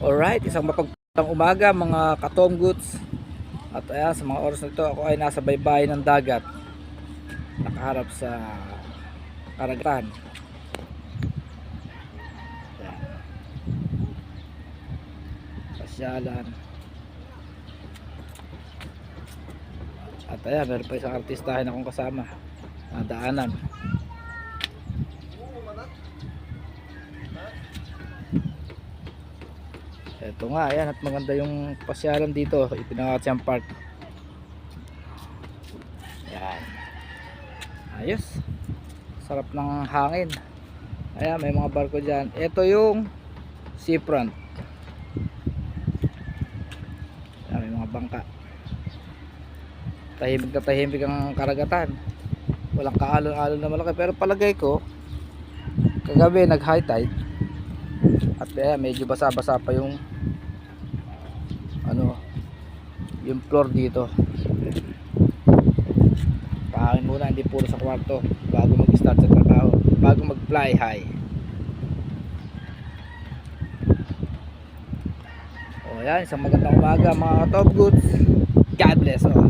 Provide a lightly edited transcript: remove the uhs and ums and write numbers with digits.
Alright, isang mapagpalang umaga mga ka-Tom Goods. At ayan, sa mga oras na ito ako ay nasa baybayin ng dagat, nakaharap sa karagatan. Ayan. Pasyalan. At ayan, meron pa isang artistahin akong kasama na daanan. Ito nga, ayan, at maganda yung pasyalan dito, Ipinangatsyan Park. Ayan, ayos, sarap ng hangin. Ayan, may mga barko dyan. Ito yung seafront. Ayan, may mga bangka. Tahimik na tahimik ang karagatan, walang kaalon-alon na malaki. Pero palagay ko kagabi nag high tide at ayan, medyo basa-basa pa yung yung floor dito. Pahangin muna, hindi puro sa kwarto bago mag start sa trabaho, bago mag fly high. O yan, isang magandang umaga mga Top Goods. God bless all.